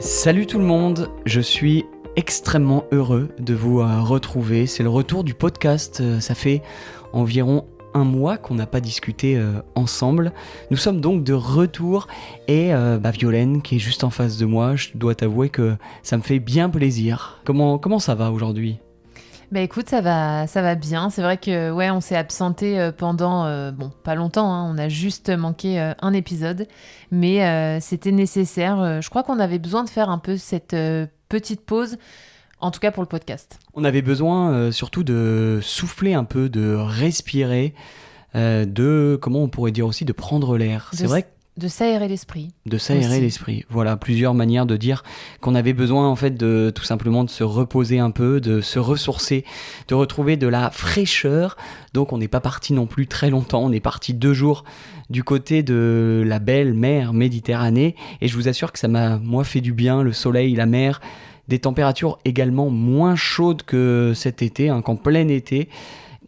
Salut tout le monde, je suis extrêmement heureux de vous retrouver. C'est le retour du podcast, ça fait environ un mois qu'on n'a pas discuté ensemble. Nous sommes donc de retour et Violaine qui est juste en face de moi, je dois t'avouer que ça me fait bien plaisir. Comment ça va aujourd'hui ? Bah écoute, ça va bien. C'est vrai que on s'est absenté pendant pas longtemps, hein. On a juste manqué un épisode, mais c'était nécessaire. Je crois qu'on avait besoin de faire un peu cette petite pause, en tout cas pour le podcast. On avait besoin surtout de souffler un peu, de respirer, comment on pourrait dire aussi, de prendre l'air. C'est vrai que de s'aérer l'esprit. De s'aérer aussi. l'esprit. Voilà, plusieurs manières de dire qu'on avait besoin en fait de tout simplement de se reposer un peu, de se ressourcer, de retrouver de la fraîcheur. Donc on n'est pas parti non plus très longtemps, on est parti 2 jours du côté de la belle mer Méditerranée et je vous assure que ça m'a fait du bien, le soleil, la mer, des températures également moins chaudes que cet été, qu'en plein été.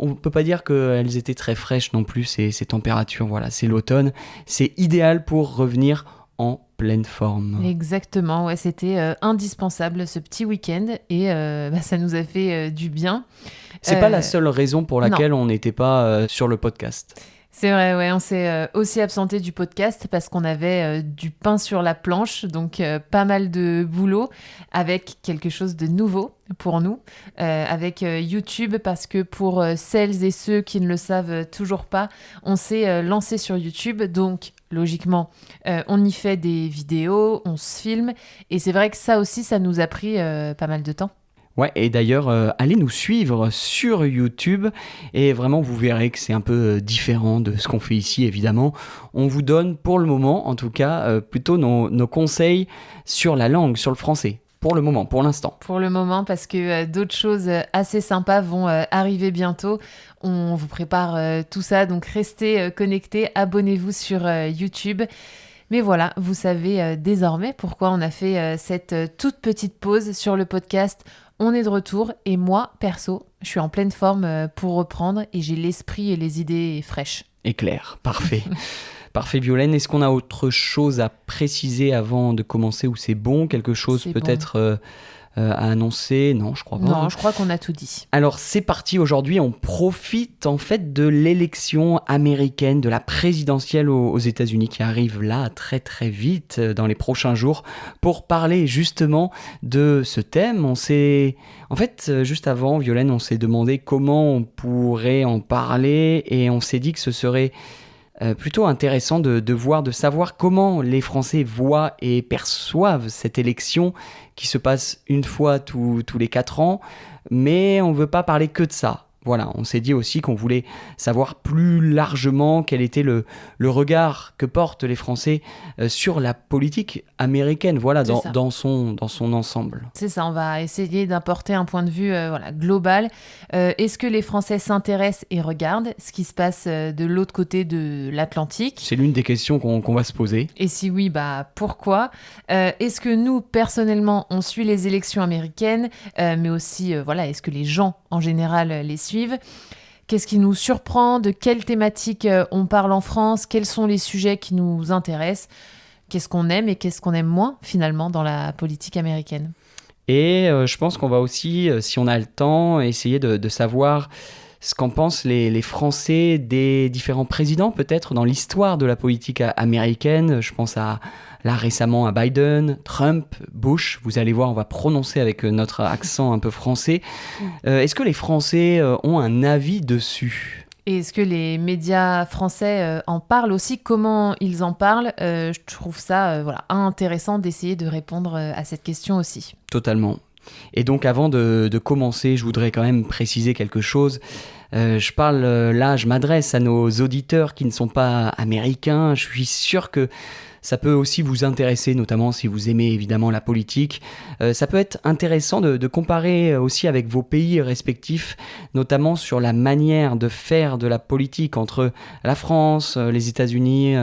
On ne peut pas dire qu'elles étaient très fraîches non plus, ces températures. Voilà, c'est l'automne. C'est idéal pour revenir en pleine forme. Exactement, c'était indispensable ce petit week-end et ça nous a fait du bien. C'est pas la seule raison pour laquelle on n'était pas sur le podcast. C'est vrai, on s'est aussi absenté du podcast parce qu'on avait du pain sur la planche, donc pas mal de boulot avec quelque chose de nouveau pour nous, avec YouTube, parce que pour celles et ceux qui ne le savent toujours pas, on s'est lancé sur YouTube, donc logiquement, on y fait des vidéos, on se filme, et c'est vrai que ça aussi, ça nous a pris pas mal de temps. Ouais, et d'ailleurs, allez nous suivre sur YouTube et vraiment vous verrez que c'est un peu différent de ce qu'on fait ici, évidemment. On vous donne pour le moment, en tout cas, plutôt nos conseils sur la langue, sur le français. Pour le moment, pour l'instant. Pour le moment, parce que d'autres choses assez sympas vont arriver bientôt. On vous prépare tout ça, donc restez connectés, abonnez-vous sur YouTube. Mais voilà, vous savez désormais pourquoi on a fait cette toute petite pause sur le podcast. On est de retour et moi, perso, je suis en pleine forme pour reprendre et j'ai l'esprit et les idées fraîches. Et clair, parfait. Parfait, Violaine. Est-ce qu'on a autre chose à préciser avant de commencer ou c'est bon ? Quelque chose c'est peut-être à annoncer ? Non, je crois pas. Non, je crois qu'on a tout dit. Alors c'est parti, aujourd'hui on profite en fait de l'élection américaine, de la présidentielle aux États-Unis qui arrive là très très vite dans les prochains jours pour parler justement de ce thème. En fait, juste avant, Violaine, on s'est demandé comment on pourrait en parler et on s'est dit que ce serait plutôt intéressant de savoir comment les Français voient et perçoivent cette élection qui se passe une fois tous les 4 ans, mais on ne veut pas parler que de ça. Voilà, on s'est dit aussi qu'on voulait savoir plus largement quel était le regard que portent les Français sur la politique américaine, voilà, dans son ensemble. C'est ça, on va essayer d'apporter un point de vue global. Est-ce que les Français s'intéressent et regardent ce qui se passe de l'autre côté de l'Atlantique ? C'est l'une des questions qu'on va se poser. Et si oui, pourquoi ? Est-ce que nous, personnellement, on suit les élections américaines, mais aussi, est-ce que les gens, en général, les suivent ? Qu'est-ce qui nous surprend ? De quelles thématiques on parle en France ? Quels sont les sujets qui nous intéressent ? Qu'est-ce qu'on aime et qu'est-ce qu'on aime moins, finalement, dans la politique américaine ? Et je pense qu'on va aussi, si on a le temps, essayer de savoir ce qu'en pensent les Français des différents présidents, peut-être, dans l'histoire de la politique américaine. Je pense là récemment à Biden, Trump, Bush. Vous allez voir, on va prononcer avec notre accent un peu français. Est-ce que les Français ont un avis dessus ? Et est-ce que les médias français en parlent aussi ? Comment ils en parlent ? Je trouve ça intéressant d'essayer de répondre à cette question aussi. Totalement. Et donc avant de commencer, je voudrais quand même préciser quelque chose. Je m'adresse à nos auditeurs qui ne sont pas américains. Je suis sûr que ça peut aussi vous intéresser, notamment si vous aimez évidemment la politique. Ça peut être intéressant de comparer aussi avec vos pays respectifs, notamment sur la manière de faire de la politique entre la France, les États-Unis.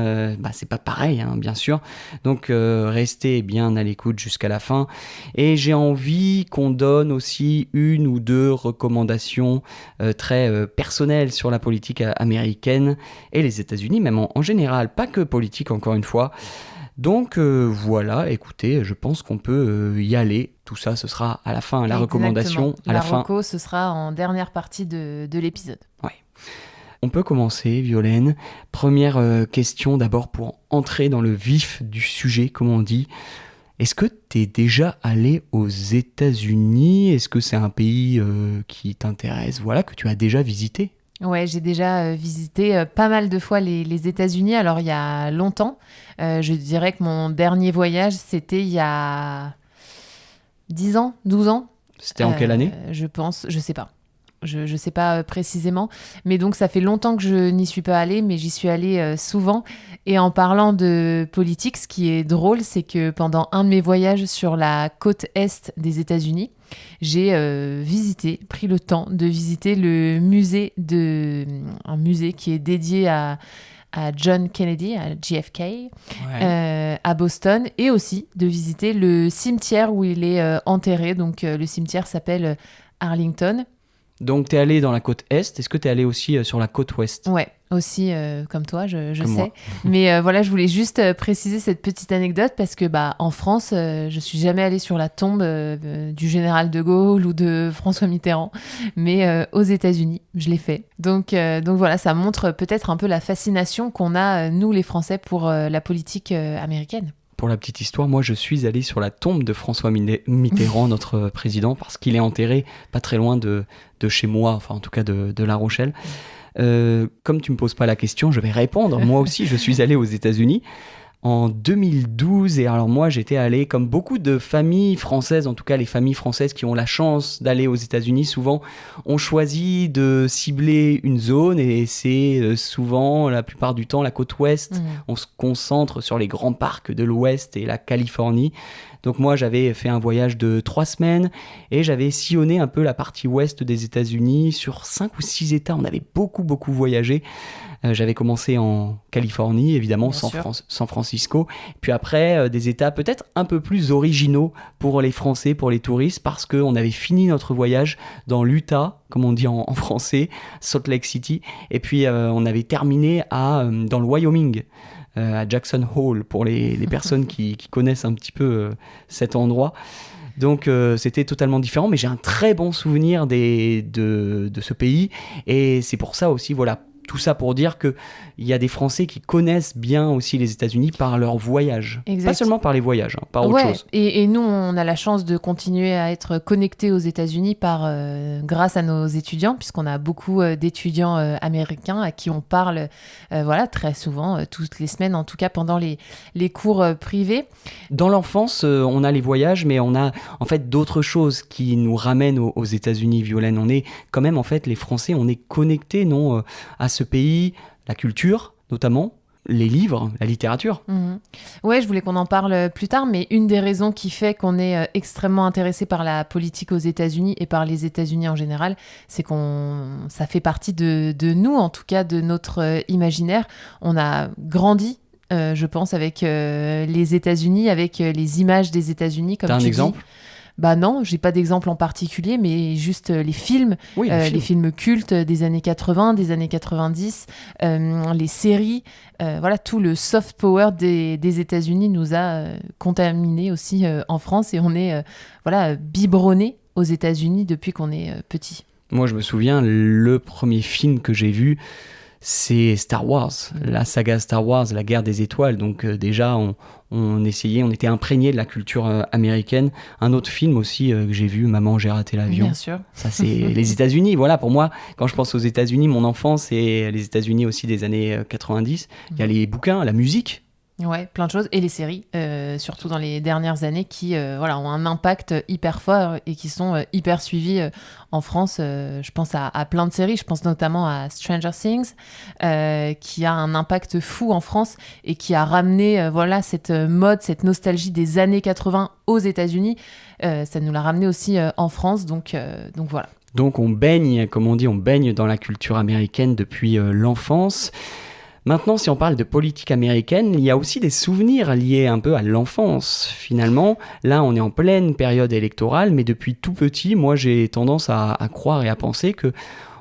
C'est pas pareil, bien sûr. Donc restez bien à l'écoute jusqu'à la fin. Et j'ai envie qu'on donne aussi 1 ou 2 recommandations très personnelles sur la politique américaine et les États-Unis, même en général, pas que politique encore une fois. Donc voilà, écoutez, je pense qu'on peut y aller. Tout ça, ce sera à la fin, la recommandation à la fin. La reco, ce sera en dernière partie de l'épisode. Ouais. On peut commencer, Violaine. Première question d'abord pour entrer dans le vif du sujet, comme on dit. Est-ce que tu es déjà allé aux États-Unis ? Est-ce que c'est un pays qui t'intéresse, voilà, que tu as déjà visité ? Ouais, j'ai déjà visité pas mal de fois les États-Unis. Alors, il y a longtemps, je dirais que mon dernier voyage, c'était il y a 10 ans, 12 ans. C'était en quelle année ? Je pense, je sais pas. Je sais pas précisément. Mais donc, ça fait longtemps que je n'y suis pas allée, mais j'y suis allée souvent. Et en parlant de politique, ce qui est drôle, c'est que pendant un de mes voyages sur la côte est des États-Unis, j'ai pris le temps de visiter un musée qui est dédié à John Kennedy, à JFK, à Boston, et aussi de visiter le cimetière où il est enterré. Donc, le cimetière s'appelle Arlington. Donc, tu es allé dans la côte est. Est-ce que tu es allé aussi sur la côte ouest ? Ouais, aussi comme toi, je comme sais. Moi. Mais voilà, je voulais juste préciser cette petite anecdote parce que en France, je suis jamais allée sur la tombe du général de Gaulle ou de François Mitterrand, mais aux États-Unis, je l'ai fait. Donc voilà, ça montre peut-être un peu la fascination qu'on a, nous les Français, pour la politique américaine. Pour la petite histoire, moi je suis allé sur la tombe de François Mitterrand, notre président, parce qu'il est enterré pas très loin de chez moi, enfin en tout cas de La Rochelle. Comme tu me poses pas la question, je vais répondre. Moi aussi, je suis allé aux États-Unis en 2012, et alors moi j'étais allé, comme beaucoup de familles françaises, en tout cas les familles françaises qui ont la chance d'aller aux États-Unis, souvent on choisit de cibler une zone, et c'est souvent, la plupart du temps, la côte ouest. On se concentre sur les grands parcs de l'ouest et la Californie. Donc moi j'avais fait un voyage de 3 semaines et j'avais sillonné un peu la partie ouest des États-Unis sur 5 ou 6 États. On avait beaucoup voyagé. J'avais commencé en Californie, évidemment, San Francisco. Puis après, des États peut-être un peu plus originaux pour les Français, pour les touristes, parce qu'on avait fini notre voyage dans l'Utah, comme on dit en français, Salt Lake City. Et puis on avait terminé dans le Wyoming, à Jackson Hole, pour les personnes qui connaissent un petit peu cet endroit. Donc c'était totalement différent, mais j'ai un très bon souvenir de ce pays. Et c'est pour ça aussi, voilà, tout ça pour dire qu'il y a des Français qui connaissent bien aussi les États-Unis par leur voyage. Exact. Pas seulement par les voyages, par autre chose. Et nous, on a la chance de continuer à être connectés aux États-Unis grâce à nos étudiants, puisqu'on a beaucoup d'étudiants américains à qui on parle très souvent, toutes les semaines, en tout cas pendant les cours privés. Dans l'enfance, on a les voyages, mais on a en fait d'autres choses qui nous ramènent aux États-Unis, Violaine. On est quand même, en fait, les Français, on est connectés, non, à ce pays, la culture notamment, les livres, la littérature. Ouais, je voulais qu'on en parle plus tard, mais une des raisons qui fait qu'on est extrêmement intéressé par la politique aux États-Unis et par les États-Unis en général, c'est ça fait partie de nous, en tout cas de notre imaginaire. On a grandi, je pense, avec les États-Unis, avec les images des États-Unis, comme tu dis. T'as un exemple ? Non, j'ai pas d'exemple en particulier, mais juste les films, les films cultes des années 80, des années 90, les séries, tout le soft power des États-Unis nous a contaminés aussi en France, et on est biberonnés aux États-Unis depuis qu'on est petit. Moi, je me souviens, le premier film que j'ai vu, c'est Star Wars, la saga Star Wars, la guerre des étoiles. Donc déjà, on était imprégné de la culture américaine. Un autre film aussi que j'ai vu, Maman, j'ai raté l'avion. Bien sûr. Ça, c'est les États-Unis. Voilà, pour moi, quand je pense aux États-Unis, mon enfance, et les États-Unis aussi des années 90. Il y a les bouquins, la musique. Ouais, plein de choses. Et les séries, surtout dans les dernières années, qui ont un impact hyper fort et qui sont hyper suivies en France. Je pense à plein de séries. Je pense notamment à Stranger Things, qui a un impact fou en France et qui a ramené cette mode, cette nostalgie des années 80 aux États-Unis. Ça nous l'a ramené aussi en France. Donc voilà. Donc on baigne, comme on dit, on baigne dans la culture américaine depuis l'enfance. Maintenant, si on parle de politique américaine, il y a aussi des souvenirs liés un peu à l'enfance. Finalement, là, on est en pleine période électorale, mais depuis tout petit, moi, j'ai tendance à croire et à penser que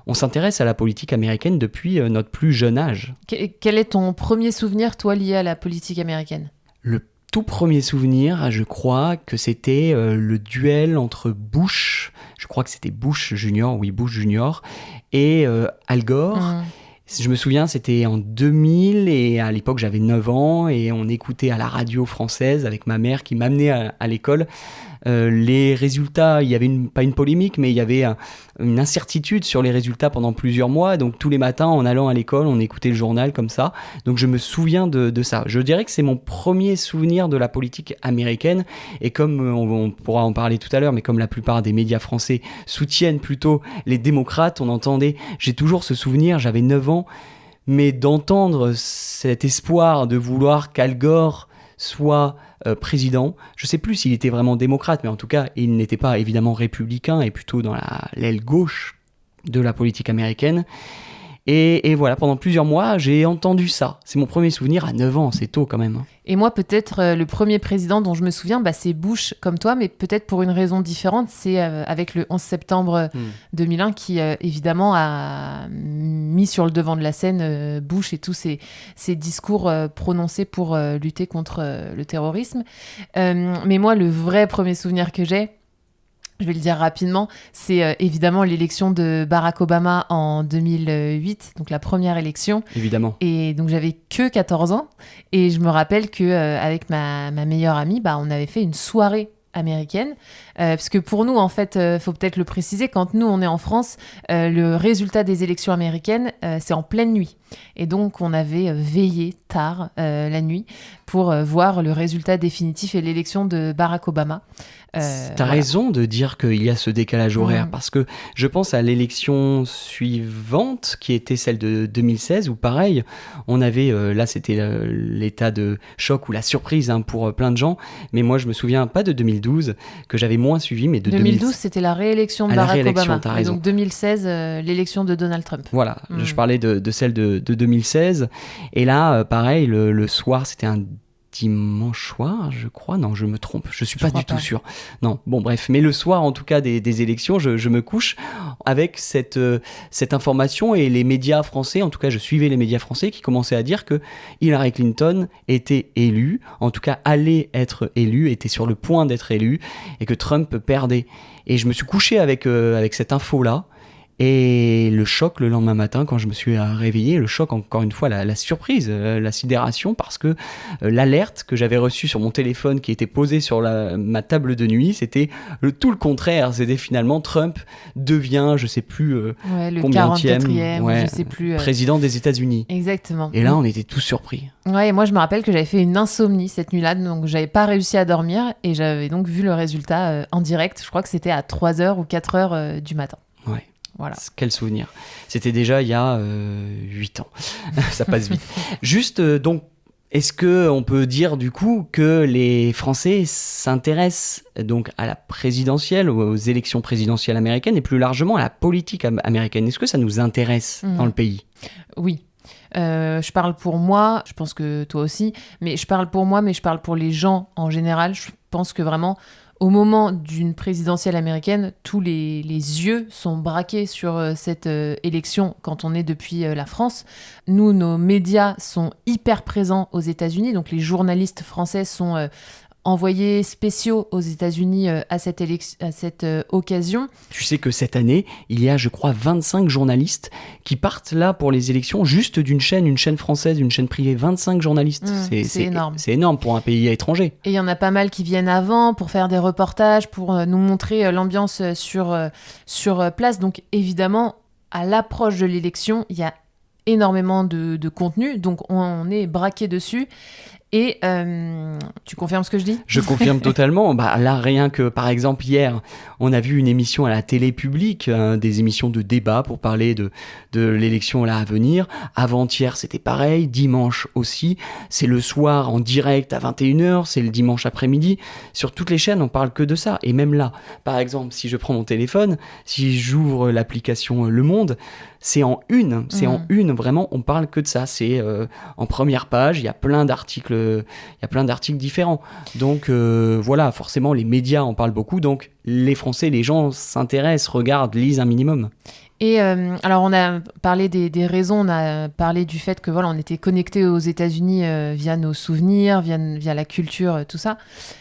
on s'intéresse à la politique américaine depuis notre plus jeune âge. Quel est ton premier souvenir, toi, lié à la politique américaine ? Le tout premier souvenir, je crois que c'était le duel entre Bush, je crois que c'était Bush Junior, et Al Gore. Je me souviens, c'était en 2000 et à l'époque j'avais 9 ans et on écoutait à la radio française avec ma mère qui m'amenait à l'école. Les résultats, il y avait pas une polémique, mais il y avait une incertitude sur les résultats pendant plusieurs mois. Donc tous les matins, en allant à l'école, on écoutait le journal comme ça. Donc je me souviens de ça. Je dirais que c'est mon premier souvenir de la politique américaine. Et comme on pourra en parler tout à l'heure, mais comme la plupart des médias français soutiennent plutôt les démocrates, j'ai toujours ce souvenir, j'avais 9 ans, mais d'entendre cet espoir de vouloir qu'Al Gore soit président. Je ne sais plus s'il était vraiment démocrate, mais en tout cas, il n'était pas évidemment républicain et plutôt dans l'aile gauche de la politique américaine. Et voilà, pendant plusieurs mois, j'ai entendu ça. C'est mon premier souvenir à 9 ans, c'est tôt quand même. Et moi, peut-être, le premier président dont je me souviens, c'est Bush, comme toi, mais peut-être pour une raison différente. C'est avec le 11 septembre 2001 qui, évidemment, a mis sur le devant de la scène Bush et tous ses discours prononcés pour lutter contre le terrorisme. Mais moi, le vrai premier souvenir que j'ai, je vais le dire rapidement, c'est évidemment l'élection de Barack Obama en 2008, donc la première élection. Évidemment. Et donc j'avais que 14 ans et je me rappelle qu'avec ma meilleure amie, on avait fait une soirée américaine, parce que pour nous, en fait, faut peut-être le préciser, quand nous, on est en France, le résultat des élections américaines, c'est en pleine nuit. Et donc, on avait veillé tard la nuit pour voir le résultat définitif et l'élection de Barack Obama. T'as raison de dire qu'il y a ce décalage horaire, parce que je pense à l'élection suivante, qui était celle de 2016, où pareil, on avait, là c'était l'état de choc ou la surprise pour plein de gens, mais moi je me souviens pas de 2012, que j'avais moins suivi, mais de 2012 c'était la réélection de Barack Obama, et donc 2016 l'élection de Donald Trump. Voilà, je parlais de celle de 2016, et là pareil, le soir c'était un dimanche soir, je crois. Non, je me trompe. Je suis pas du tout sûr. Non, bon, bref. Mais le soir, en tout cas, des élections, je me couche avec cette information et les médias français, en tout cas, je suivais les médias français qui commençaient à dire que Hillary Clinton était élue, en tout cas, allait être élue, était sur le point d'être élue, et que Trump perdait. Et je me suis couché avec cette info-là. Et le choc le lendemain matin, quand je me suis réveillé, le choc, encore une fois, la surprise, la sidération, parce que l'alerte que j'avais reçue sur mon téléphone qui était posée sur ma table de nuit, c'était tout le contraire. C'était finalement Trump devient, je sais plus le combienième, 44e, je sais plus, président des États-Unis. Exactement. Et là, on était tous surpris. Ouais, et moi je me rappelle que j'avais fait une insomnie cette nuit-là, donc j'avais pas réussi à dormir et j'avais donc vu le résultat en direct. Je crois que c'était à 3h ou 4h du matin. Ouais. Voilà. Quel souvenir. C'était déjà il y a 8 ans. Ça passe vite. Juste, donc, est-ce qu'on peut dire du coup que les Français s'intéressent donc à la présidentielle, aux élections présidentielles américaines et plus largement à la politique américaine? Est-ce que ça nous intéresse dans le pays? Oui. Je parle pour moi, je pense que toi aussi, mais je parle pour moi, mais je parle pour les gens en général. Je pense que vraiment, au moment d'une présidentielle américaine, tous les yeux sont braqués sur cette élection quand on est depuis la France. Nous, nos médias sont hyper présents aux États-Unis, donc les journalistes français sont envoyés spéciaux aux États-Unis à cette occasion. Tu sais que cette année, il y a, je crois, 25 journalistes qui partent là pour les élections, juste une chaîne française, une chaîne privée, 25 journalistes. C'est énorme. C'est énorme pour un pays étranger. Et il y en a pas mal qui viennent avant pour faire des reportages, pour nous montrer l'ambiance sur place. Donc évidemment, à l'approche de l'élection, il y a énormément de contenu, donc on est braqué dessus. Et tu confirmes ce que je dis ? Je confirme totalement. Là, rien que, par exemple, hier, on a vu une émission à la télé publique, des émissions de débat pour parler de l'élection là à venir. Avant-hier, c'était pareil. Dimanche aussi. C'est le soir en direct à 21h. C'est le dimanche après-midi. Sur toutes les chaînes, on parle que de ça. Et même là, par exemple, si je prends mon téléphone, si j'ouvre l'application Le Monde, c'est en une. C'est en une, vraiment, on parle que de ça. C'est en première page, il y a plein d'articles différents. Donc voilà, forcément, les médias en parlent beaucoup. Donc les Français, les gens s'intéressent, regardent, lisent un minimum. Et alors, on a parlé des raisons, on a parlé du fait que voilà, on était connectés aux États-Unis via nos souvenirs, via la culture, tout ça.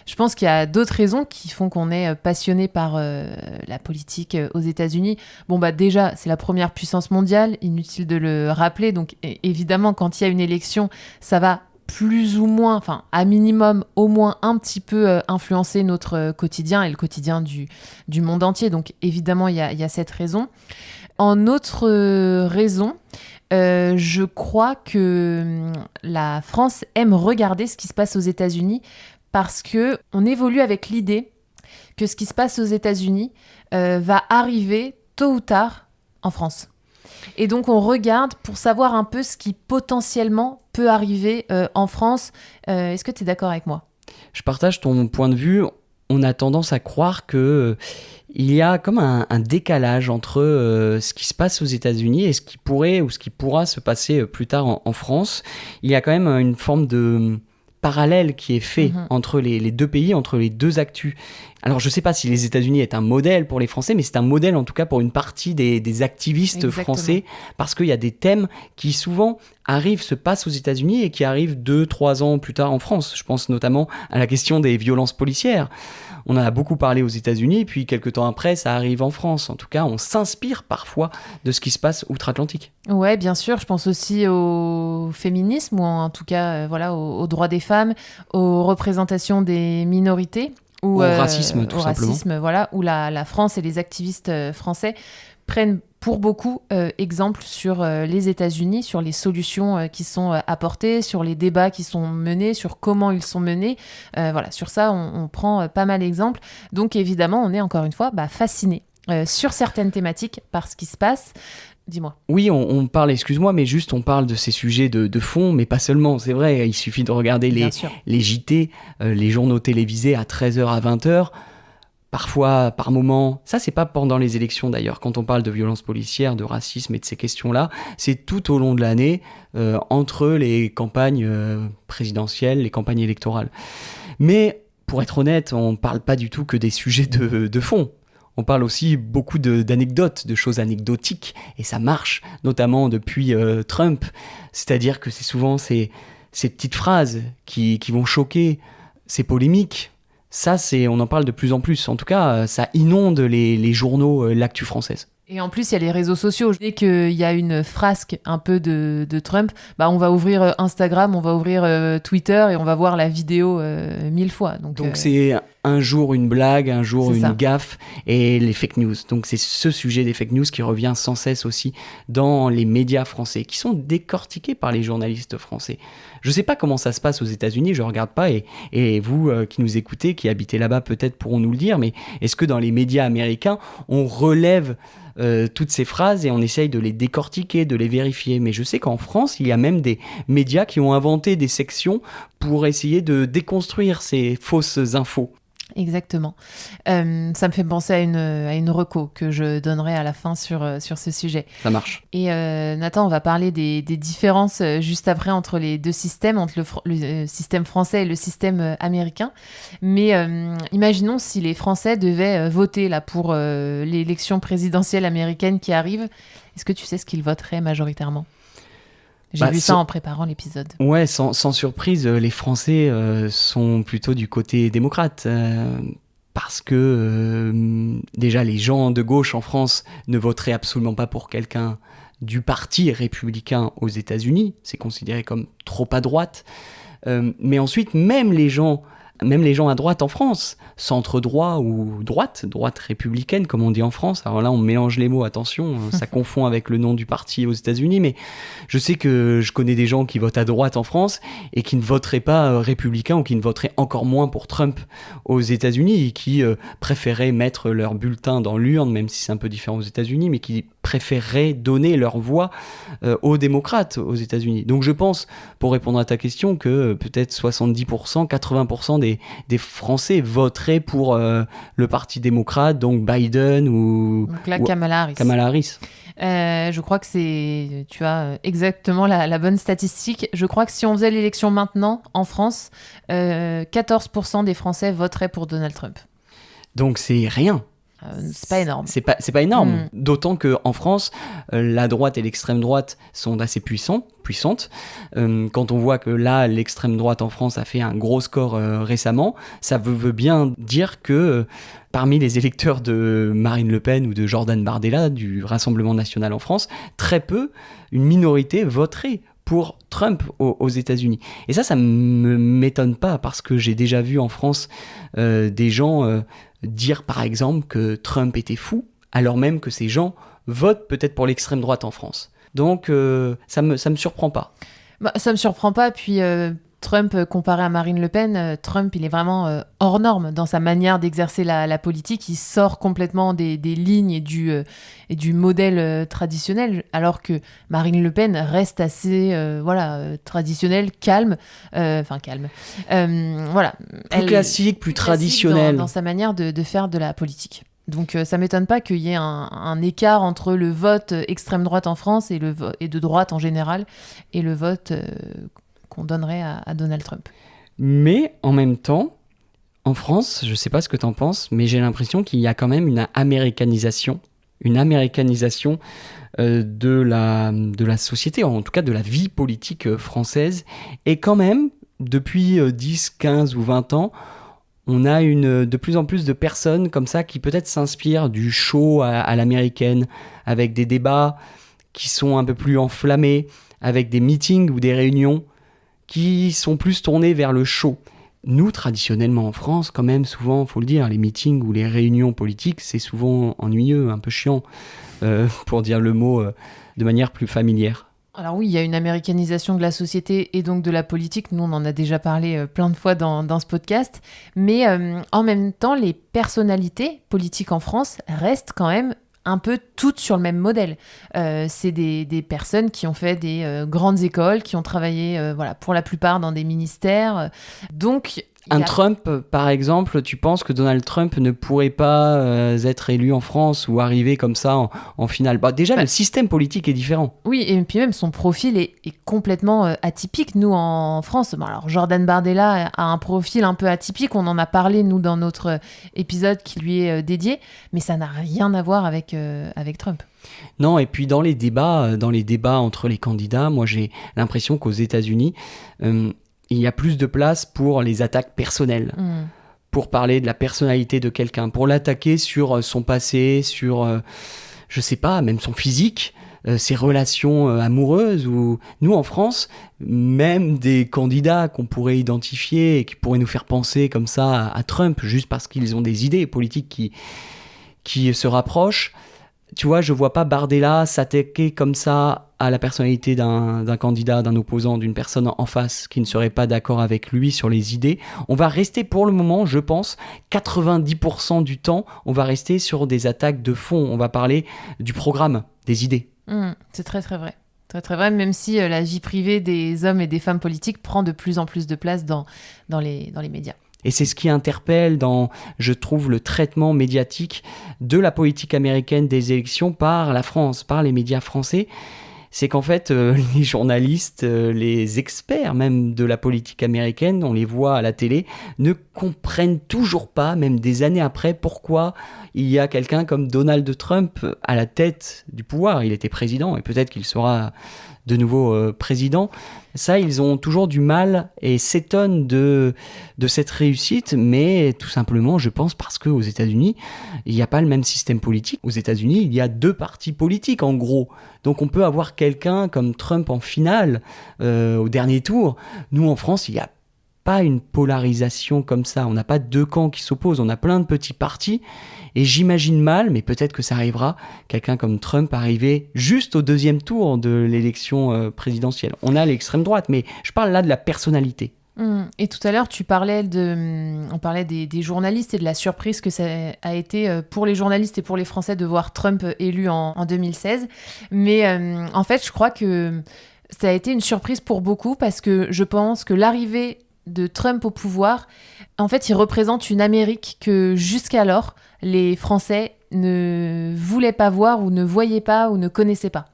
Je pense qu'il y a d'autres raisons qui font qu'on est passionné par la politique aux États-Unis. Bon, bah déjà, c'est la première puissance mondiale, inutile de le rappeler. Donc, évidemment, quand il y a une élection, ça va plus ou moins, enfin, à minimum, au moins un petit peu influencer notre quotidien et le quotidien du monde entier. Donc, évidemment, il y a cette raison. En autre raison, je crois que la France aime regarder ce qui se passe aux États-Unis parce que on évolue avec l'idée que ce qui se passe aux États-Unis va arriver tôt ou tard en France. Et donc on regarde pour savoir un peu ce qui potentiellement peut arriver en France. Est-ce que tu es d'accord avec moi ? Je partage ton point de vue. On a tendance à croire que il y a comme un décalage entre ce qui se passe aux États-Unis et ce qui pourrait ou ce qui pourra se passer plus tard en France. Il y a quand même une forme de parallèle qui est fait entre les deux pays, entre les deux actus. Alors je ne sais pas si les États-Unis est un modèle pour les Français, mais c'est un modèle en tout cas pour une partie des activistes français, parce qu'il y a des thèmes qui souvent se passent aux États-Unis et qui arrivent 2-3 ans plus tard en France. Je pense notamment à la question des violences policières. On en a beaucoup parlé aux États-Unis, puis quelques temps après, ça arrive en France. En tout cas, on s'inspire parfois de ce qui se passe outre-Atlantique. Ouais, bien sûr. Je pense aussi au féminisme, ou en tout cas aux droits des femmes, aux représentations des minorités. Ou au racisme, tout simplement. Racisme, voilà, où la France et les activistes français prennent pour beaucoup exemple sur les États-Unis, sur les solutions qui sont apportées, sur les débats qui sont menés, sur comment ils sont menés. Voilà, sur ça, on prend pas mal d'exemples. Donc évidemment, on est encore une fois fasciné sur certaines thématiques par ce qui se passe. Dis-moi. Oui, on parle, excuse-moi, mais juste on parle de ces sujets de fond, mais pas seulement, c'est vrai, il suffit de regarder les JT, les journaux télévisés à 13h à 20h, parfois, par moment, ça c'est pas pendant les élections d'ailleurs, quand on parle de violences policières, de racisme et de ces questions-là, c'est tout au long de l'année, entre les campagnes présidentielles, les campagnes électorales. Mais, pour être honnête, on parle pas du tout que des sujets de fond. On parle aussi beaucoup d'anecdotes, de choses anecdotiques, et ça marche, notamment depuis Trump. C'est-à-dire que c'est souvent ces petites phrases qui vont choquer, ces polémiques. Ça, on en parle de plus en plus. En tout cas, ça inonde les journaux, l'actu française. Et en plus, il y a les réseaux sociaux. Dès qu'il y a une frasque un peu de Trump, on va ouvrir Instagram, on va ouvrir Twitter et on va voir la vidéo 1000 fois. Donc c'est un jour une blague, un jour une gaffe et les fake news. Donc c'est ce sujet des fake news qui revient sans cesse aussi dans les médias français, qui sont décortiqués par les journalistes français. Je ne sais pas comment ça se passe aux États-Unis, je ne regarde pas, et vous qui nous écoutez, qui habitez là-bas, peut-être pourront nous le dire, mais est-ce que dans les médias américains, on relève toutes ces phrases et on essaye de les décortiquer, de les vérifier? Mais je sais qu'en France, il y a même des médias qui ont inventé des sections pour essayer de déconstruire ces fausses infos. Exactement. Ça me fait penser à une reco que je donnerai à la fin sur ce sujet. Ça marche. Et Nathan, on va parler des différences juste après entre les deux systèmes, entre le système français et le système américain. Mais imaginons si les Français devaient voter là, pour l'élection présidentielle américaine qui arrive. Est-ce que tu sais ce qu'ils voteraient majoritairement ? J'ai vu ça en préparant l'épisode. Ouais, sans surprise, les Français sont plutôt du côté démocrate. Parce que déjà, les gens de gauche en France ne voteraient absolument pas pour quelqu'un du parti républicain aux États-Unis. C'est considéré comme trop à droite. Mais ensuite, même les gens à droite en France, centre-droit ou droite républicaine, comme on dit en France. Alors là, on mélange les mots, attention, ça confond avec le nom du parti aux États-Unis, mais je sais que je connais des gens qui votent à droite en France et qui ne voteraient pas républicain ou qui ne voteraient encore moins pour Trump aux États-Unis et qui préféraient mettre leur bulletin dans l'urne, même si c'est un peu différent aux États-Unis, mais qui préféreraient donner leur voix aux démocrates aux États-Unis. Donc je pense, pour répondre à ta question, que peut-être 70%, 80% des Français voteraient pour le Parti démocrate, donc Biden ou... Donc là, Kamala Harris. Je crois que tu as exactement la bonne statistique. Je crois que si on faisait l'élection maintenant, en France, 14% des Français voteraient pour Donald Trump. Donc c'est rien. c'est pas énorme. C'est pas énorme. D'autant qu'en France, la droite et l'extrême droite sont assez puissantes. Quand on voit que là, l'extrême droite en France a fait un gros score récemment, ça veut bien dire que parmi les électeurs de Marine Le Pen ou de Jordan Bardella, du Rassemblement national en France, très peu, une minorité voterait pour Trump aux États-Unis. Et ça me m'étonne pas, parce que j'ai déjà vu en France des gens dire par exemple que Trump était fou, alors même que ces gens votent peut-être pour l'extrême droite en France. Donc ça me surprend pas. Ça me surprend pas, puis Trump, comparé à Marine Le Pen, Trump, il est vraiment hors norme dans sa manière d'exercer la politique. Il sort complètement des lignes et du modèle traditionnel, alors que Marine Le Pen reste assez traditionnelle, calme. Voilà. Plus classique, plus traditionnelle. Dans sa manière de faire de la politique. Donc ça m'étonne pas qu'il y ait un écart entre le vote extrême droite en France et de droite en général, et le vote qu'on donnerait à Donald Trump. Mais en même temps, en France, je sais pas ce que t'en penses, mais j'ai l'impression qu'il y a quand même une américanisation de la société, en tout cas de la vie politique française. Et quand même, depuis 10, 15 ou 20 ans, on a de plus en plus de personnes comme ça qui peut-être s'inspirent du show à l'américaine, avec des débats qui sont un peu plus enflammés, avec des meetings ou des réunions qui sont plus tournés vers le show. Nous, traditionnellement en France, quand même, souvent, il faut le dire, les meetings ou les réunions politiques, c'est souvent ennuyeux, un peu chiant, pour dire le mot de manière plus familière. Alors oui, il y a une américanisation de la société et donc de la politique. Nous, on en a déjà parlé plein de fois dans ce podcast. Mais en même temps, les personnalités politiques en France restent quand même un peu toutes sur le même modèle. C'est des personnes qui ont fait des grandes écoles, qui ont travaillé pour la plupart dans des ministères. Donc, Trump, par exemple, tu penses que Donald Trump ne pourrait pas être élu en France ou arriver comme ça en finale? Le système politique est différent. Oui, et puis même son profil est complètement atypique. Nous, en France, alors Jordan Bardella a un profil un peu atypique. On en a parlé, nous, dans notre épisode qui lui est dédié. Mais ça n'a rien à voir avec Trump. Non, et puis dans les débats entre les candidats, moi j'ai l'impression qu'aux États-Unis, il y a plus de place pour les attaques personnelles, pour parler de la personnalité de quelqu'un, pour l'attaquer sur son passé, sur, je sais pas, même son physique, ses relations amoureuses. Ou nous, en France, même des candidats qu'on pourrait identifier et qui pourraient nous faire penser comme ça à Trump, juste parce qu'ils ont des idées politiques qui se rapprochent. Tu vois, je vois pas Bardella s'attaquer comme ça à la personnalité d'un candidat, d'un opposant, d'une personne en face qui ne serait pas d'accord avec lui sur les idées. On va rester pour le moment, je pense, 90% du temps, on va rester sur des attaques de fond. On va parler du programme, des idées. C'est très très vrai. Très très vrai, même si la vie privée des hommes et des femmes politiques prend de plus en plus de place dans les médias. Et c'est ce qui interpelle dans, je trouve, le traitement médiatique de la politique américaine des élections par la France, par les médias français. C'est qu'en fait, les journalistes, les experts même de la politique américaine, on les voit à la télé, ne comprennent toujours pas, même des années après, pourquoi il y a quelqu'un comme Donald Trump à la tête du pouvoir. Il était président et peut-être qu'il sera de nouveau président. Ça, ils ont toujours du mal et s'étonnent de cette réussite, mais tout simplement, je pense, parce qu'aux États-Unis, il n'y a pas le même système politique. Aux États-Unis, il y a 2 partis politiques, en gros. Donc on peut avoir quelqu'un comme Trump en finale, au dernier tour. Nous, en France, il n'y a pas une polarisation comme ça. On n'a pas 2 camps qui s'opposent. On a plein de petits partis. Et j'imagine mal, mais peut-être que ça arrivera, quelqu'un comme Trump arriver juste au 2e tour de l'élection présidentielle. On a l'extrême droite, mais je parle là de la personnalité. Et tout à l'heure, on parlait des journalistes et de la surprise que ça a été pour les journalistes et pour les Français de voir Trump élu en 2016. Mais en fait, je crois que ça a été une surprise pour beaucoup, parce que je pense que l'arrivée de Trump au pouvoir, en fait, il représente une Amérique que jusqu'alors, les Français ne voulaient pas voir ou ne voyaient pas ou ne connaissaient pas.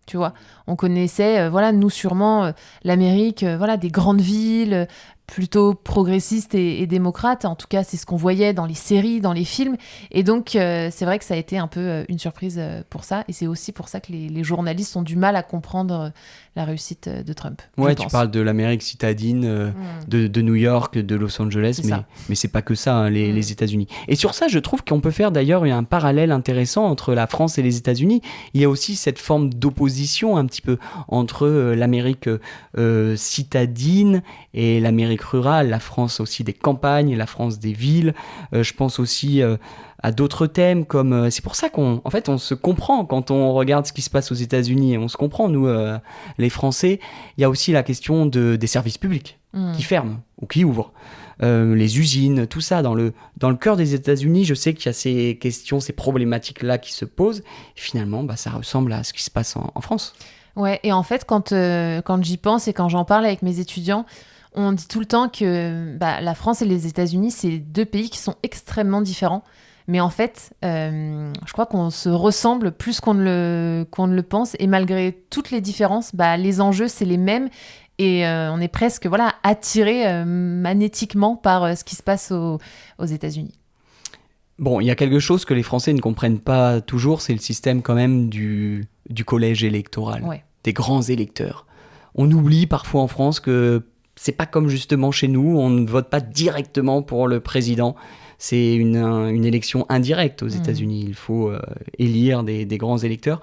Tu vois, on connaissait, nous sûrement, l'Amérique, des grandes villes, plutôt progressiste et démocrate. En tout cas, c'est ce qu'on voyait dans les séries, dans les films. Et donc, c'est vrai que ça a été un peu une surprise pour ça. Et c'est aussi pour ça que les journalistes ont du mal à comprendre la réussite de Trump. Ouais, tu parles de l'Amérique citadine, de New York, de Los Angeles, mais c'est pas que ça, hein, les États-Unis. Et sur ça, je trouve qu'on peut faire d'ailleurs un parallèle intéressant entre la France et les États-Unis. Il y a aussi cette forme d'opposition un petit peu entre l'Amérique citadine et l'Amérique rurale, la France aussi des campagnes, la France des villes. Je pense aussi à d'autres thèmes comme... c'est pour ça qu'on fait, on se comprend quand on regarde ce qui se passe aux États-Unis. On se comprend, nous, les Français. Il y a aussi la question des services publics qui ferment ou qui ouvrent. Les usines, tout ça. Dans le cœur des États-Unis, je sais qu'il y a ces questions, ces problématiques-là qui se posent. Et finalement, ça ressemble à ce qui se passe en France. Ouais, et en fait, quand j'y pense et quand j'en parle avec mes étudiants, on dit tout le temps que la France et les États-Unis, c'est deux pays qui sont extrêmement différents. Mais en fait, je crois qu'on se ressemble plus qu'on ne le pense. Et malgré toutes les différences, les enjeux, c'est les mêmes. Et on est presque attiré magnétiquement par ce qui se passe aux États-Unis. Bon, il y a quelque chose que les Français ne comprennent pas toujours, c'est le système quand même du collège électoral, des grands électeurs. On oublie parfois en France que c'est pas comme justement chez nous, on ne vote pas directement pour le président. C'est une élection indirecte aux États-Unis. Il faut élire des grands électeurs.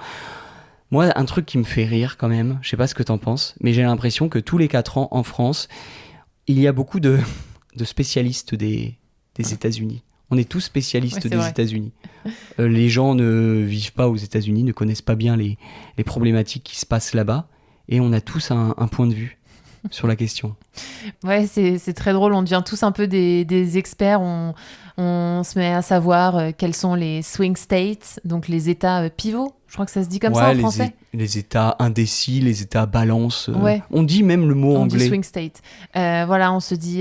Moi, un truc qui me fait rire quand même, je sais pas ce que t'en penses, mais j'ai l'impression que tous les 4 ans en France, il y a beaucoup de spécialistes des États-Unis. On est tous spécialistes des États-Unis. Les gens ne vivent pas aux États-Unis, ne connaissent pas bien les problématiques qui se passent là-bas, et on a tous un point de vue sur la question. Ouais, c'est très drôle. On devient tous un peu des experts. On se met à savoir quels sont les swing states, donc les États pivots. Je crois que ça se dit comme ça en français. Les États indécis, les États balance. On dit même le mot anglais. On dit swing state. On se dit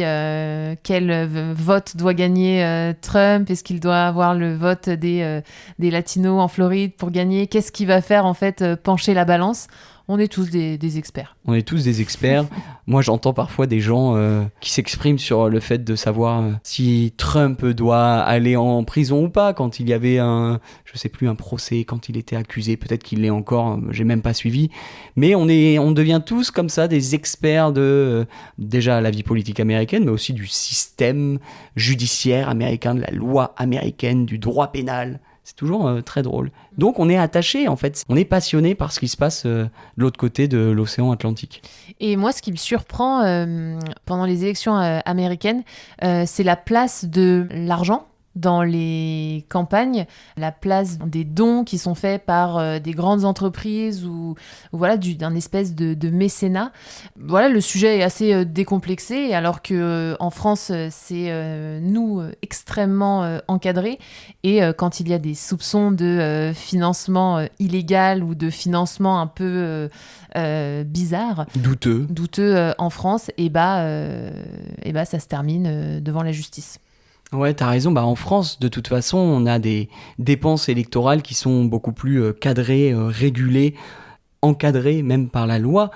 quel vote doit gagner Trump. Est-ce qu'il doit avoir le vote des latinos en Floride pour gagner? Qu'est-ce qui va faire en fait pencher la balance? On est tous des experts. On est tous des experts. Moi, j'entends parfois des gens qui s'expriment sur le fait de savoir si Trump doit aller en prison ou pas quand il y avait un procès, quand il était accusé. Peut-être qu'il l'est encore, j'ai même pas suivi. Mais on devient tous comme ça des experts de déjà la vie politique américaine, mais aussi du système judiciaire américain, de la loi américaine, du droit pénal. C'est toujours très drôle. Donc on est attaché en fait, on est passionné par ce qui se passe de l'autre côté de l'océan Atlantique. Et moi ce qui me surprend pendant les élections américaines, c'est la place de l'argent dans les campagnes, la place des dons qui sont faits par des grandes entreprises ou d'un espèce de mécénat. Voilà, le sujet est assez décomplexé, alors que en France, c'est nous extrêmement encadré. Et quand il y a des soupçons de financement illégal ou de financement un peu bizarre, douteux en France, ça se termine devant la justice. Ouais, t'as raison. En France, de toute façon, on a des dépenses électorales qui sont beaucoup plus cadrées, régulées, encadrées même par la loi.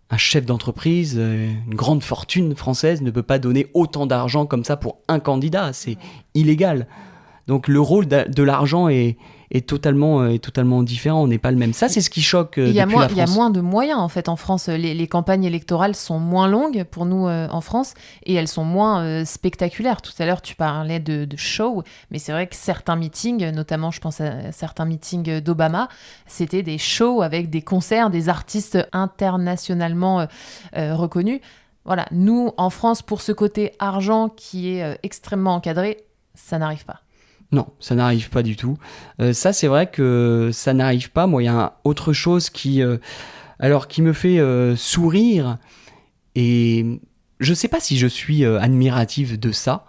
Un chef d'entreprise, une grande fortune française ne peut pas donner autant d'argent comme ça pour un candidat. C'est illégal. Donc le rôle de l'argent est totalement différent, on n'est pas le même. Ça, c'est ce qui choque depuis la France. Il y a moins de moyens, en fait, en France. Les campagnes électorales sont moins longues pour nous en France et elles sont moins spectaculaires. Tout à l'heure, tu parlais de show, mais c'est vrai que certains meetings, notamment, je pense à certains meetings d'Obama, c'était des shows avec des concerts, des artistes internationalement reconnus. Voilà, nous, en France, pour ce côté argent qui est extrêmement encadré, ça n'arrive pas. Non, ça n'arrive pas du tout. Ça, c'est vrai que ça n'arrive pas. Moi, il y a autre chose qui me fait sourire. Et je ne sais pas si je suis admiratif de ça,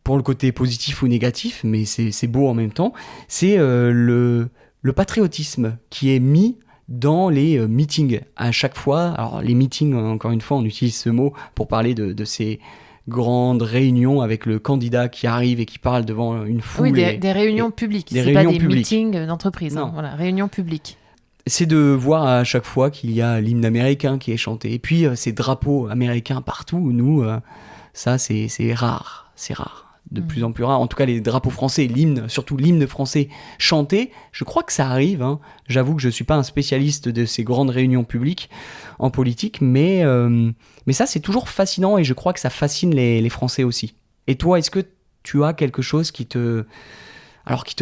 pour le côté positif ou négatif, mais c'est beau en même temps. C'est le patriotisme qui est mis dans les meetings. À chaque fois, alors les meetings, encore une fois, on utilise ce mot pour parler de ces grande réunion avec le candidat qui arrive et qui parle devant une foule. Oui, des réunions publiques. C'est pas des meetings d'entreprise. Non. Réunions publiques. c'est de voir à chaque fois qu'il y a l'hymne américain qui est chanté. Et puis, ces drapeaux américains partout, nous, ça, c'est rare. C'est rare. De plus en plus rare. En tout cas, les drapeaux français, l'hymne, surtout l'hymne français chanté, je crois que ça arrive. Hein. J'avoue que je ne suis pas un spécialiste de ces grandes réunions publiques en politique, mais ça, c'est toujours fascinant et je crois que ça fascine les Français aussi. Et toi, est-ce que tu as quelque chose qui te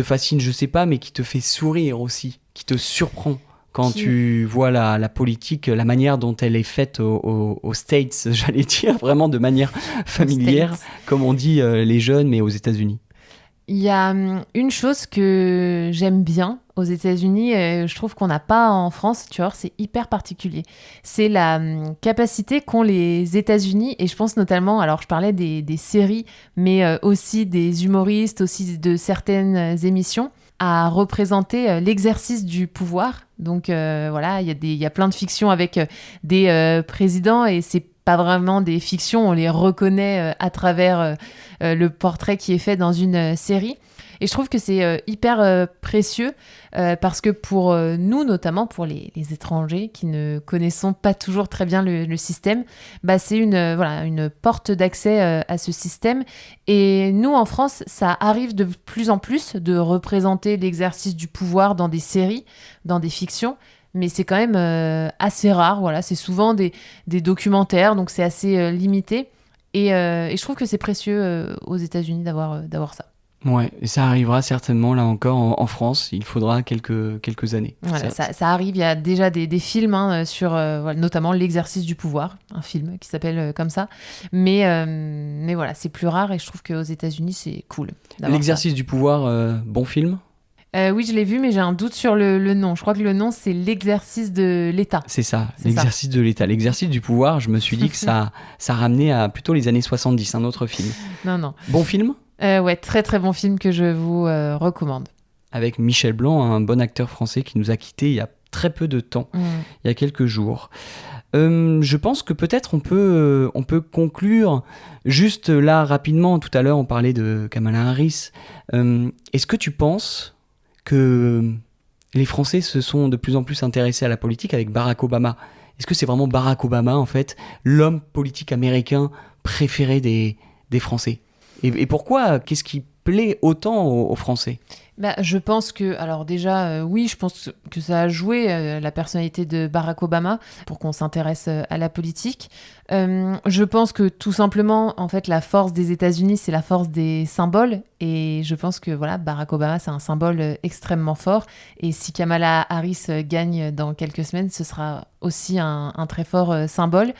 fascine, je sais pas, mais qui te fait sourire aussi, qui te surprend quand tu vois la politique, la manière dont elle est faite aux States, j'allais dire, vraiment de manière familière, comme on dit les jeunes, mais aux États-Unis. Il y a une chose que j'aime bien aux États-Unis, je trouve qu'on n'a pas en France, tu vois, c'est hyper particulier. C'est la capacité qu'ont les États-Unis, et je pense notamment, alors je parlais des séries, mais aussi des humoristes, aussi de certaines émissions, à représenter l'exercice du pouvoir. Donc voilà, il y a plein de fictions avec des présidents et c'est pas vraiment des fictions, on les reconnaît à travers le portrait qui est fait dans une série. Et je trouve que c'est hyper précieux parce que pour nous, notamment pour les étrangers qui ne connaissons pas toujours très bien le système, bah c'est une porte d'accès à ce système. Et nous, en France, ça arrive de plus en plus de représenter l'exercice du pouvoir dans des séries, dans des fictions. Mais c'est quand même assez rare, voilà. C'est souvent des documentaires, donc c'est assez limité. Et je trouve que c'est précieux aux États-Unis d'avoir ça. Ouais, et ça arrivera certainement là encore en France. Il faudra quelques années. Voilà, ça arrive. Il y a déjà des films sur notamment l'exercice du pouvoir, un film qui s'appelle comme ça. Mais voilà, c'est plus rare et je trouve qu'aux États-Unis c'est cool. L'exercice du pouvoir, bon film. Oui, je l'ai vu, mais j'ai un doute sur le nom. Je crois que le nom, c'est l'exercice de l'État. C'est ça, l'exercice de l'État. L'exercice du pouvoir, je me suis dit que ça ramenait à plutôt les années 70, un autre film. Non. Bon film ? Ouais, très très bon film que je vous recommande. Avec Michel Blanc, un bon acteur français qui nous a quittés il y a très peu de temps, il y a quelques jours. Je pense que peut-être on peut conclure juste là rapidement. Tout à l'heure, on parlait de Kamala Harris. Est-ce que tu penses que les Français se sont de plus en plus intéressés à la politique avec Barack Obama? Est-ce que c'est vraiment Barack Obama, en fait, l'homme politique américain préféré des Français? Et pourquoi? Qu'est-ce qui plaît autant aux Français? Je pense que, alors déjà, oui, je pense que ça a joué la personnalité de Barack Obama pour qu'on s'intéresse à la politique. Je pense que tout simplement, en fait, la force des États-Unis, c'est la force des symboles. Et je pense que voilà, Barack Obama, c'est un symbole extrêmement fort. Et si Kamala Harris gagne dans quelques semaines, ce sera aussi un très fort symbole.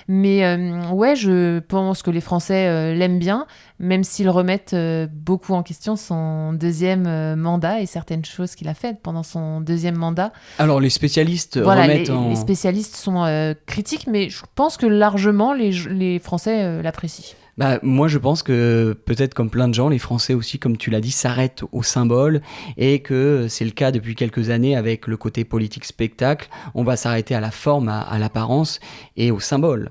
Mais ouais, je pense que les Français l'aiment bien, même s'ils remettent beaucoup en question son deuxième mandat et certaines choses qu'il a faites pendant son deuxième mandat. Alors les spécialistes remettent les spécialistes sont critiques, mais je pense que largement les Français l'apprécient. Moi, je pense que peut-être comme plein de gens, les Français aussi, comme tu l'as dit, s'arrêtent au symbole et que c'est le cas depuis quelques années avec le côté politique spectacle. On va s'arrêter à la forme, à l'apparence et au symbole.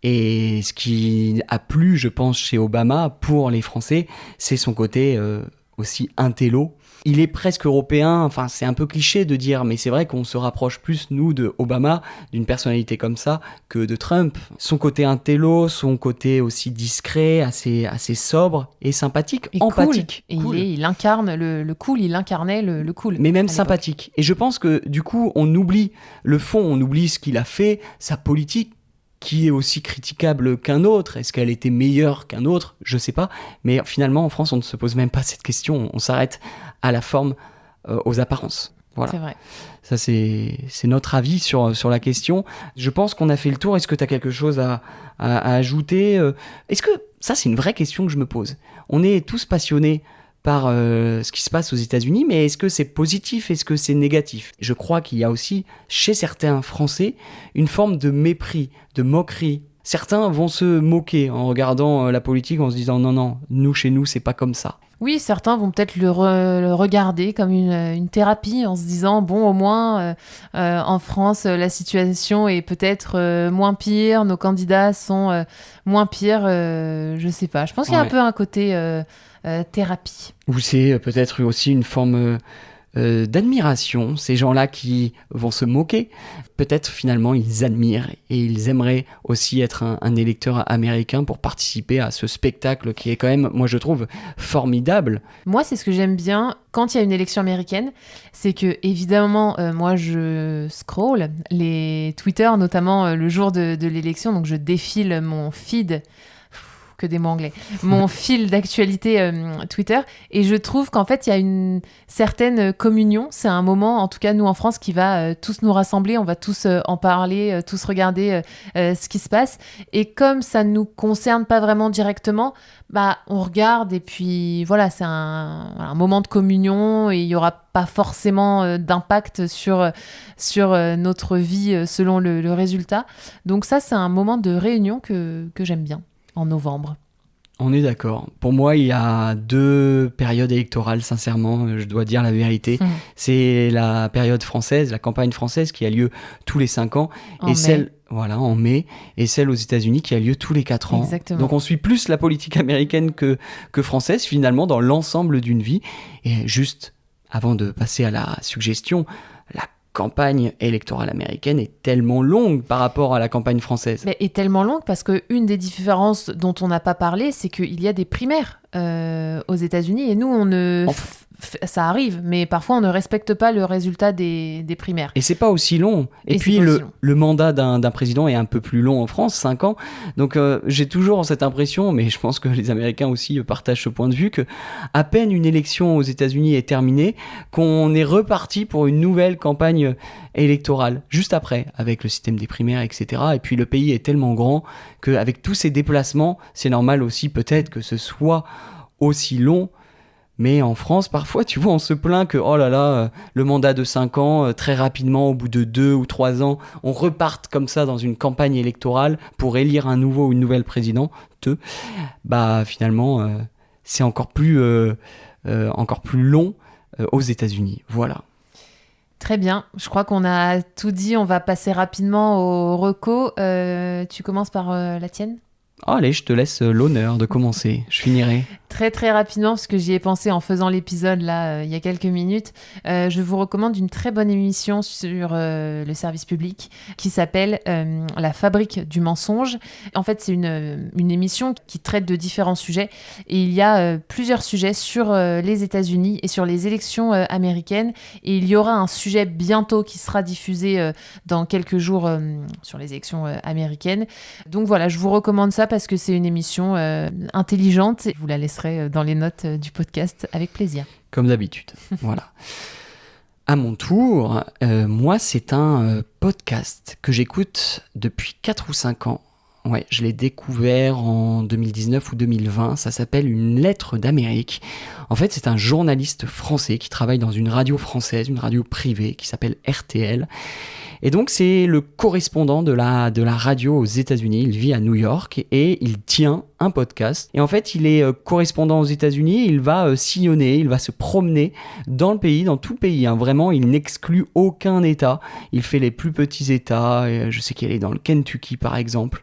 Et ce qui a plu, je pense, chez Obama pour les Français, c'est son côté aussi intello. Il est presque européen, enfin c'est un peu cliché de dire, mais c'est vrai qu'on se rapproche plus, nous, de Obama, d'une personnalité comme ça, que de Trump. Son côté intello, son côté aussi discret, assez sobre et sympathique, et empathique. Cool. Et il incarne le cool, il incarnait le cool. Mais même sympathique. Et je pense que du coup, on oublie le fond, on oublie ce qu'il a fait, sa politique, qui est aussi critiquable qu'un autre. Est-ce qu'elle était meilleure qu'un autre? Je sais pas. Mais finalement, en France, on ne se pose même pas cette question. On s'arrête à la forme, aux apparences. Voilà. C'est vrai. Ça, c'est notre avis sur la question. Je pense qu'on a fait le tour. Est-ce que tu as quelque chose à ajouter? Est-ce que... Ça, c'est une vraie question que je me pose. On est tous passionnés par ce qui se passe aux États-Unis, mais est-ce que c'est positif? Est-ce que c'est négatif? Je crois qu'il y a aussi, chez certains Français, une forme de mépris, de moquerie. Certains vont se moquer en regardant la politique, en se disant non, nous, chez nous, c'est pas comme ça. Oui, certains vont peut-être le regarder comme une thérapie en se disant bon, au moins en France la situation est peut-être moins pire, nos candidats sont moins pires, je sais pas. Je pense qu'il y a un peu un côté thérapie. Ou c'est peut-être aussi une forme d'admiration, ces gens-là qui vont se moquer. Peut-être finalement ils admirent et ils aimeraient aussi être un électeur américain pour participer à ce spectacle qui est quand même, moi je trouve, formidable. Moi, c'est ce que j'aime bien quand il y a une élection américaine, c'est que évidemment, moi je scroll les Twitter, notamment le jour de l'élection, donc je défile mon feed. Que des mots anglais, mon fil d'actualité Twitter, et je trouve qu'en fait il y a une certaine communion. C'est un moment, en tout cas nous en France, qui va tous nous rassembler, on va tous en parler, tous regarder ce qui se passe, et comme ça ne nous concerne pas vraiment directement, on regarde, et puis voilà, c'est un moment de communion, et il n'y aura pas forcément d'impact sur notre vie selon le résultat. Donc ça, c'est un moment de réunion que j'aime bien. En novembre. On est d'accord. Pour moi, il y a 2 périodes électorales, sincèrement, je dois dire la vérité. C'est la période française, la campagne française qui a lieu tous les 5 ans. En mai, et celle aux États-Unis qui a lieu tous les 4 ans. Exactement. Donc on suit plus la politique américaine que française, finalement, dans l'ensemble d'une vie. Et juste, avant de passer à la suggestion, la campagne électorale américaine est tellement longue par rapport à la campagne française. Mais est tellement longue parce qu'une des différences dont on n'a pas parlé, c'est qu'il y a des primaires aux États-Unis, et nous, ça arrive, mais parfois on ne respecte pas le résultat des primaires. Et c'est pas aussi long. Et puis le mandat d'un président est un peu plus long en France, 5 ans. Donc j'ai toujours cette impression, mais je pense que les Américains aussi partagent ce point de vue, que à peine une élection aux États-Unis est terminée, qu'on est reparti pour une nouvelle campagne électorale, juste après, avec le système des primaires, etc. Et puis le pays est tellement grand qu'avec tous ces déplacements, c'est normal aussi peut-être que ce soit aussi long. Mais en France, parfois, tu vois, on se plaint que, oh là là, le mandat de 5 ans, très rapidement, au bout de 2 ou 3 ans, on reparte comme ça dans une campagne électorale pour élire un nouveau ou une nouvelle présidente. Finalement, c'est encore plus long aux États-Unis. Voilà. Très bien, je crois qu'on a tout dit, on va passer rapidement au reco. Tu commences par la tienne ? Allez, je te laisse l'honneur de commencer. Je finirai. Très très rapidement, parce que j'y ai pensé en faisant l'épisode là il y a quelques minutes. Je vous recommande une très bonne émission sur le service public qui s'appelle La Fabrique du mensonge. En fait, c'est une émission qui traite de différents sujets, et il y a plusieurs sujets sur les États-Unis et sur les élections américaines, et il y aura un sujet bientôt qui sera diffusé dans quelques jours sur les élections américaines. Donc voilà, je vous recommande ça parce que c'est une émission intelligente, et je vous la laisserai dans les notes du podcast avec plaisir. Comme d'habitude, voilà. À mon tour, moi, c'est un podcast que j'écoute depuis 4 ou 5 ans. Ouais, je l'ai découvert en 2019 ou 2020. Ça s'appelle Une lettre d'Amérique. En fait, c'est un journaliste français qui travaille dans une radio française, une radio privée qui s'appelle RTL. Et donc, c'est le correspondant de la radio aux États-Unis. Il vit à New York et il tient un podcast. Et en fait, il est correspondant aux États-Unis. Il va sillonner, il va se promener dans le pays, dans tout le pays. Vraiment, il n'exclut aucun État. Il fait les plus petits États. Je sais qu'il est dans le Kentucky, par exemple,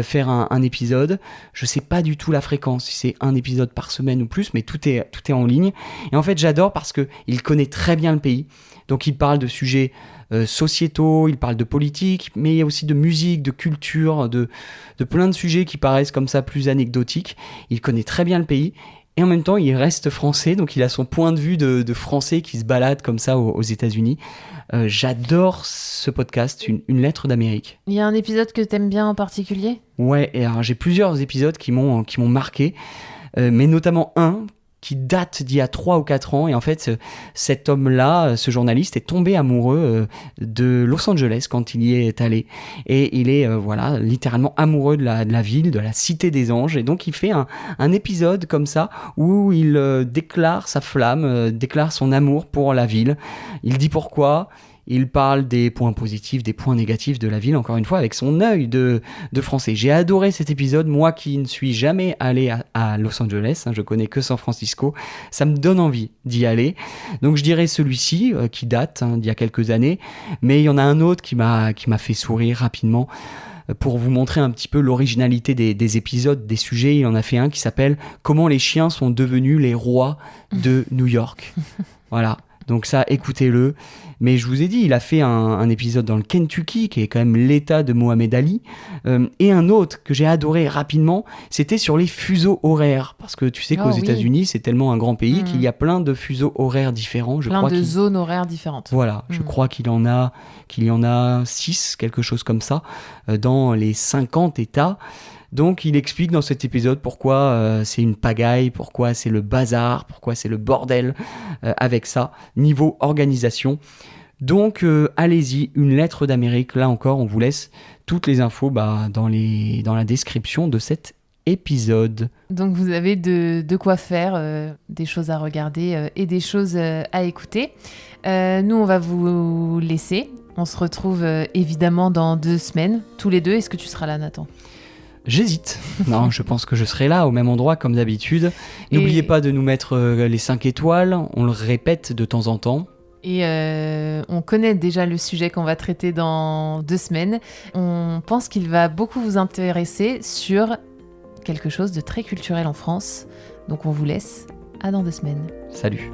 faire un épisode. Je sais pas du tout la fréquence, si c'est un épisode par semaine ou plus, mais tout est en ligne. Et en fait, j'adore parce qu'il connaît très bien le pays. Donc, il parle de sujets sociétaux, il parle de politique, mais il y a aussi de musique, de culture, de plein de sujets qui paraissent comme ça plus anecdotiques. Il connaît très bien le pays, et en même temps il reste français, donc il a son point de vue de français qui se balade comme ça aux États-Unis. J'adore ce podcast, une lettre d'Amérique. Il y a un épisode que t'aimes bien en particulier ? Ouais, et alors, j'ai plusieurs épisodes qui m'ont marqué, mais notamment un qui date d'il y a 3 ou 4 ans. Et en fait, cet homme-là, ce journaliste, est tombé amoureux de Los Angeles quand il y est allé. Et il est, littéralement amoureux de la ville, de la Cité des Anges. Et donc, il fait un épisode comme ça où il déclare sa flamme, déclare son amour pour la ville. Il dit pourquoi. Il parle des points positifs, des points négatifs de la ville, encore une fois, avec son œil de français. J'ai adoré cet épisode, moi qui ne suis jamais allé à Los Angeles, je connais que San Francisco, ça me donne envie d'y aller. Donc je dirais celui-ci, qui date d'il y a quelques années, mais il y en a un autre qui m'a fait sourire rapidement. Pour vous montrer un petit peu l'originalité des épisodes, des sujets, il en a fait un qui s'appelle « Comment les chiens sont devenus les rois de New York ». Voilà. Donc ça, écoutez-le. Mais je vous ai dit, il a fait un épisode dans le Kentucky, qui est quand même l'état de Mohamed Ali. Et un autre que j'ai adoré rapidement, c'était sur les fuseaux horaires. Parce que tu sais qu'aux États-Unis, c'est tellement un grand pays qu'il y a plein de fuseaux horaires différents. Plein de zones horaires différentes. Voilà, je crois qu'il y en a 6, quelque chose comme ça, dans les 50 États. Donc il explique dans cet épisode pourquoi c'est une pagaille, pourquoi c'est le bazar, pourquoi c'est le bordel avec ça, niveau organisation. Donc allez-y, une lettre d'Amérique, là encore on vous laisse toutes les infos dans la description de cet épisode. Donc vous avez de quoi faire, des choses à regarder et des choses à écouter. Nous on va vous laisser, on se retrouve évidemment dans 2 semaines, tous les deux. Est-ce que tu seras là, Nathan ? J'hésite. Non, je pense que je serai là, au même endroit, comme d'habitude. N'oubliez pas de nous mettre les 5 étoiles. On le répète de temps en temps. Et on connaît déjà le sujet qu'on va traiter dans 2 semaines. On pense qu'il va beaucoup vous intéresser sur quelque chose de très culturel en France. Donc on vous laisse. À dans 2 semaines. Salut.